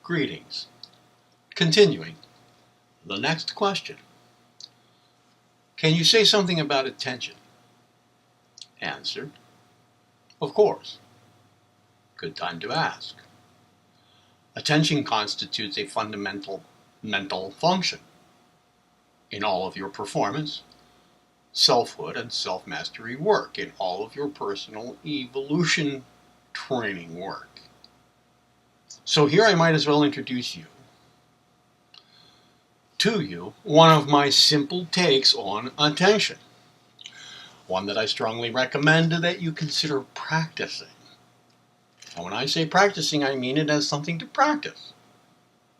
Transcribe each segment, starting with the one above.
Greetings. Continuing, the next question. Can you say something about attention? Answer. Of course. Good time to ask. Attention constitutes a fundamental mental function in all of your performance, selfhood, and self-mastery work, in all of your personal evolution training work. So here I might as well introduce to you one of my simple takes on attention. One that I strongly recommend that you consider practicing. And when I say practicing, I mean it as something to practice,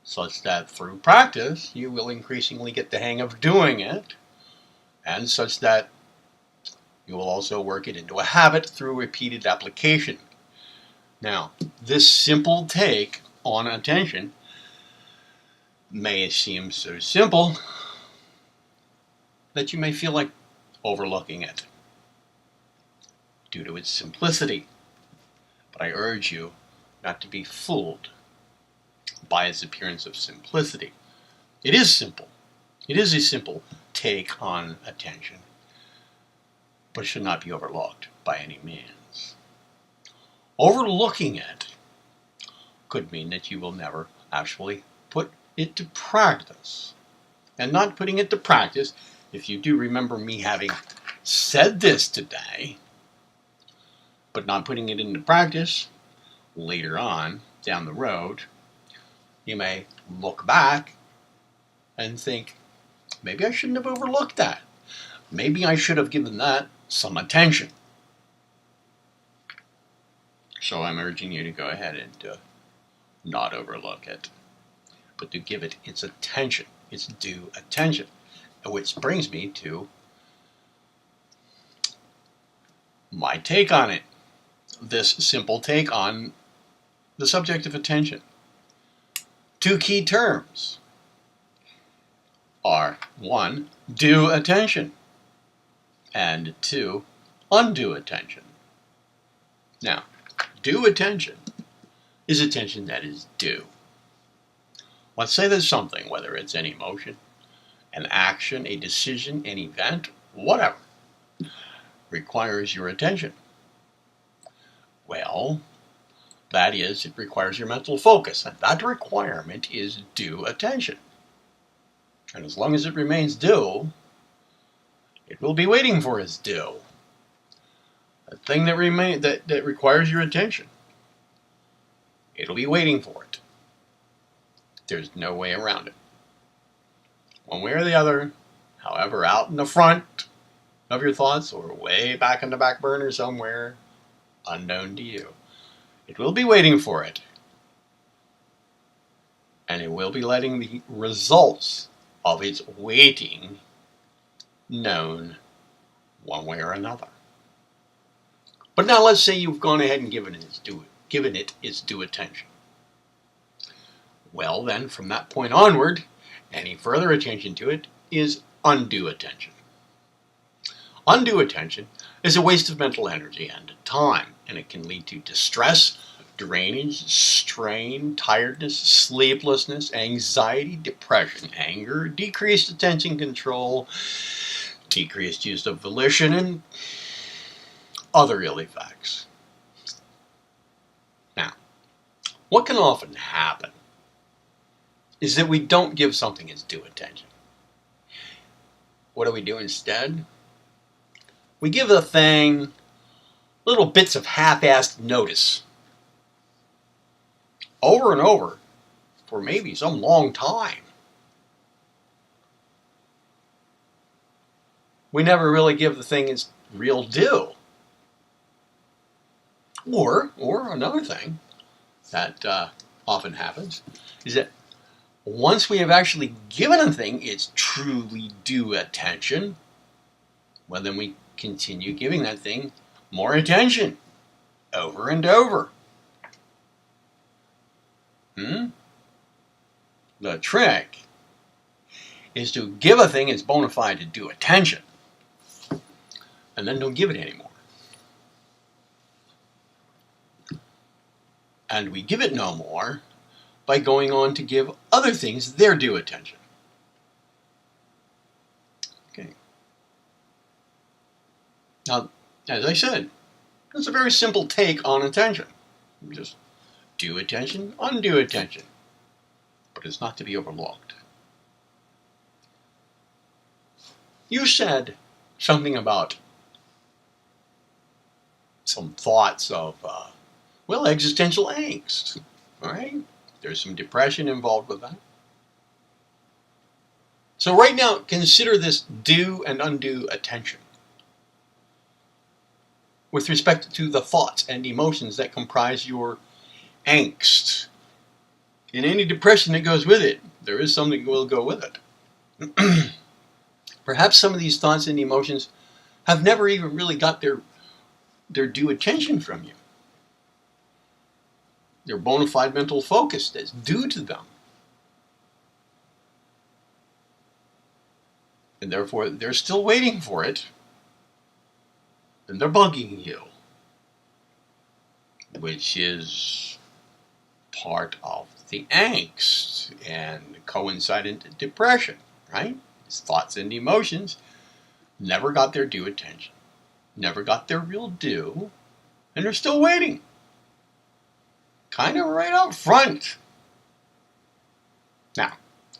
such that through practice you will increasingly get the hang of doing it, and such that you will also work it into a habit through repeated application. Now, this simple take on attention may seem so simple that you may feel like overlooking it due to its simplicity. But I urge you not to be fooled by its appearance of simplicity. It is simple. It is a simple take on attention, but it should not be overlooked by any means. Overlooking it could mean that you will never actually put it to practice. And not putting it to practice, if you do remember me having said this today, but not putting it into practice later on down the road, you may look back and think, maybe I shouldn't have overlooked that. Maybe I should have given that some attention. So I'm urging you to go ahead and not overlook it, but to give it its attention, its due attention. Which brings me to my take on it. This simple take on the subject of attention. Two key terms are 1, due attention, and 2, undue attention. Now, due attention is attention that is due. Let's say there's something, whether it's an emotion, an action, a decision, an event, whatever, requires your attention. Well, that is, it requires your mental focus, and that requirement is due attention. And as long as it remains due, it will be waiting for its due. The thing that requires your attention, it'll be waiting for it. There's no way around it. One way or the other, however, out in the front of your thoughts or way back in the back burner somewhere, unknown to you, it will be waiting for it. And it will be letting the results of its waiting known one way or another. But now let's say you've gone ahead and given it its due attention. Well then, from that point onward, any further attention to it is undue attention. Undue attention is a waste of mental energy and time, and it can lead to distress, drainage, strain, tiredness, sleeplessness, anxiety, depression, anger, decreased attention control, decreased use of volition, and other ill effects. Now, what can often happen is that we don't give something its due attention. What do we do instead? We give the thing little bits of half-assed notice over and over for maybe some long time. We never really give the thing its real due. Or another thing that often happens is that once we have actually given a thing its truly due attention, well, then we continue giving that thing more attention over and over. The trick is to give a thing its bona fide due attention, and then don't give it anymore. And we give it no more by going on to give other things their due attention. Okay. Now, as I said, it's a very simple take on attention. Just due attention, undue attention. But it's not to be overlooked. You said something about some thoughts of, existential angst. All right? There's some depression involved with that. So right now, consider this due and undue attention with respect to the thoughts and emotions that comprise your angst. And any depression that goes with it, there is something that will go with it. Perhaps some of these thoughts and emotions have never even really got their due attention from you. Their bona fide mental focus that's due to them. And therefore, they're still waiting for it. And they're bugging you. Which is part of the angst and coincident depression, right? These thoughts and emotions never got their due attention, never got their real due, and they're still waiting. Kind of right up front. Now,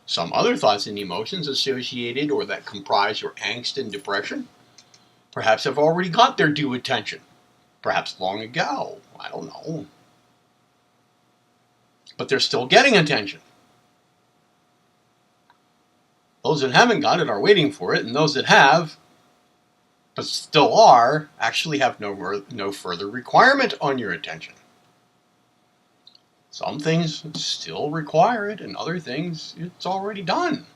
some other thoughts and emotions associated or that comprise your angst and depression perhaps have already got their due attention, perhaps long ago, I don't know. But they're still getting attention. Those that haven't got it are waiting for it, and those that have, but still are, actually have no further requirement on your attention. Some things still require it, and other things it's already done.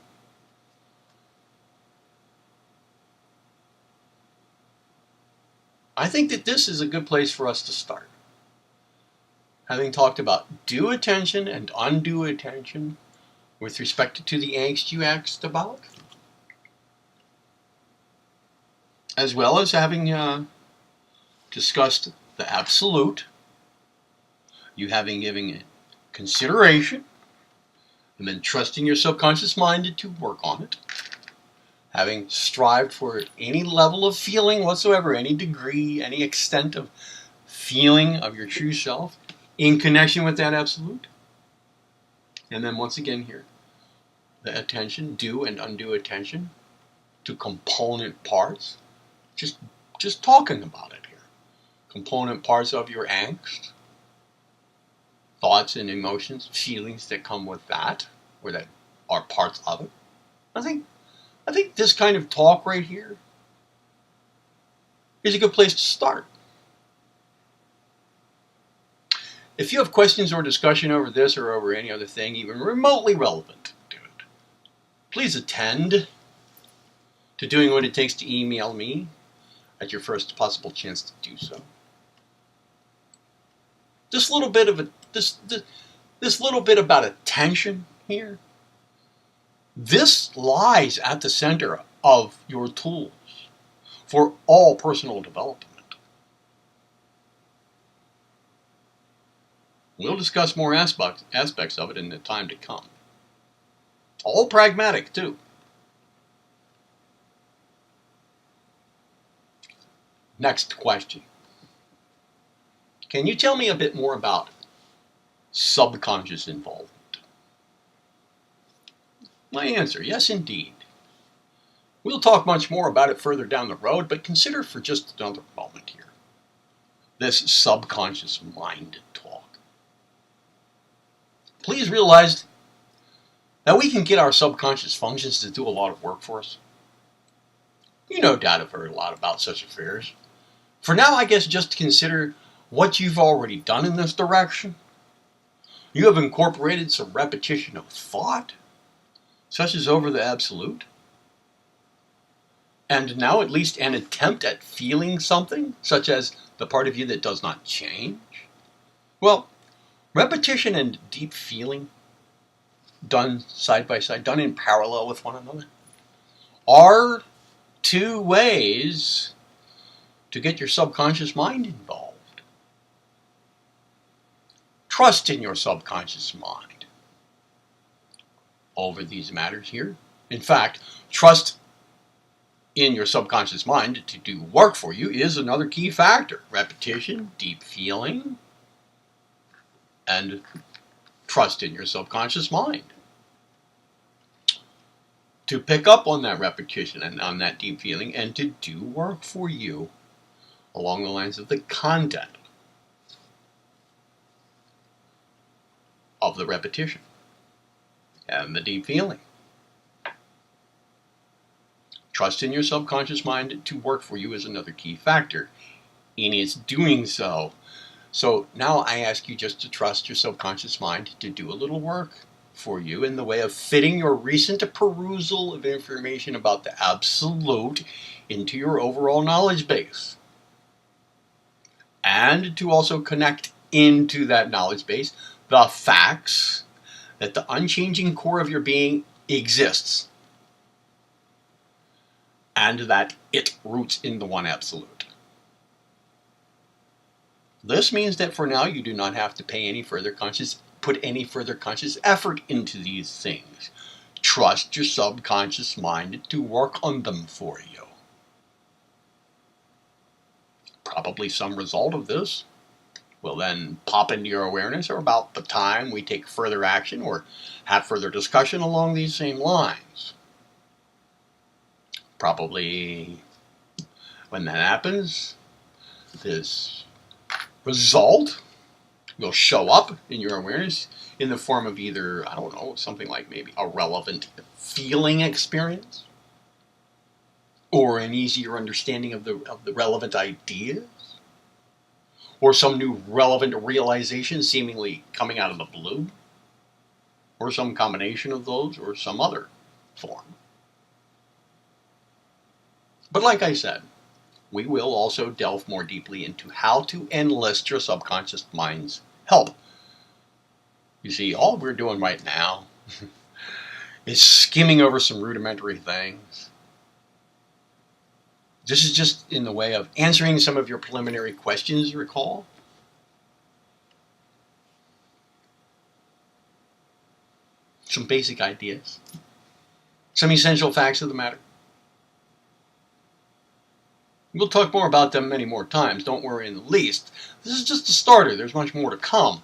I think that this is a good place for us to start. Having talked about due attention and undue attention with respect to the angst you asked about, as well as having discussed the absolute, you having given it consideration, and then trusting your subconscious mind to work on it, having strived for any level of feeling whatsoever, any degree, any extent of feeling of your true self in connection with that absolute. And then once again here, the attention, due and undue attention to component parts. Just talking about it here. Component parts of your angst, thoughts and emotions, feelings that come with that, or that are parts of it. I think this kind of talk right here is a good place to start. If you have questions or discussion over this or over any other thing, even remotely relevant to it, please attend to doing what it takes to email me at your first possible chance to do so. This little bit about attention here, this lies at the center of your tools for all personal development. We'll discuss more aspects of it in the time to come. All pragmatic, too. Next question. Can you tell me a bit more about subconscious involvement? My answer, yes indeed. We'll talk much more about it further down the road, but consider for just another moment here this subconscious mind talk. Please realize that we can get our subconscious functions to do a lot of work for us. You no doubt have heard a lot about such affairs. For now, I guess just consider what you've already done in this direction. You have incorporated some repetition of thought, such as over the absolute, and now at least an attempt at feeling something, such as the part of you that does not change. Well, repetition and deep feeling, done side by side, done in parallel with one another, are two ways to get your subconscious mind involved. Trust in your subconscious mind. over these matters here. In fact, trust in your subconscious mind to do work for you is another key factor. Repetition, deep feeling, and trust in your subconscious mind to pick up on that repetition and on that deep feeling and to do work for you along the lines of the content of the repetition and the deep feeling. Trust in your subconscious mind to work for you is another key factor in its doing so. So now I ask you just to trust your subconscious mind to do a little work for you in the way of fitting your recent perusal of information about the absolute into your overall knowledge base. And to also connect into that knowledge base the facts that the unchanging core of your being exists and that it roots in the one absolute. This means that for now you do not have to put any further conscious effort into these things. Trust your subconscious mind to work on them for you. Probably some result of this will then pop into your awareness or about the time we take further action or have further discussion along these same lines. Probably when that happens, this result will show up in your awareness in the form of either, I don't know, something like maybe a relevant feeling experience or an easier understanding of the relevant ideas or some new relevant realization seemingly coming out of the blue or some combination of those or some other form. But like I said, we will also delve more deeply into how to enlist your subconscious mind's help. You see, all we're doing right now is skimming over some rudimentary things. This is just in the way of answering some of your preliminary questions, recall. Some basic ideas. Some essential facts of the matter. We'll talk more about them many more times, don't worry in the least. This is just a starter, there's much more to come.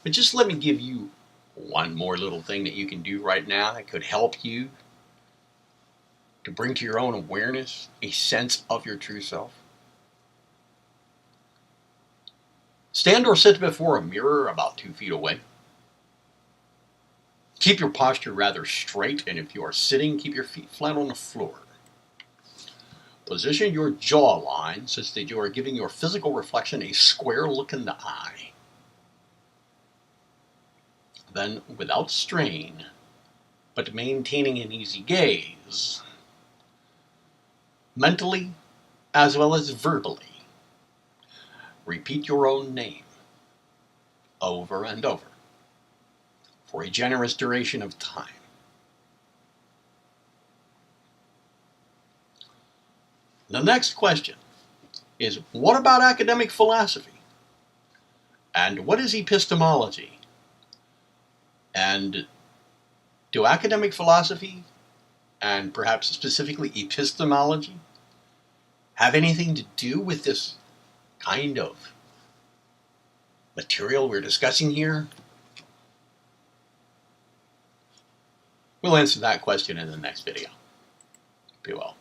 But just let me give you one more little thing that you can do right now that could help you to bring to your own awareness a sense of your true self. Stand or sit before a mirror about 2 feet away. Keep your posture rather straight, and if you are sitting, keep your feet flat on the floor. Position your jawline such that you are giving your physical reflection a square look in the eye. Then, without strain, but maintaining an easy gaze, mentally as well as verbally, repeat your own name over and over for a generous duration of time. The next question is, what about academic philosophy? And what is epistemology? And do academic philosophy, and perhaps specifically epistemology, have anything to do with this kind of material we're discussing here? We'll answer that question in the next video. Be well.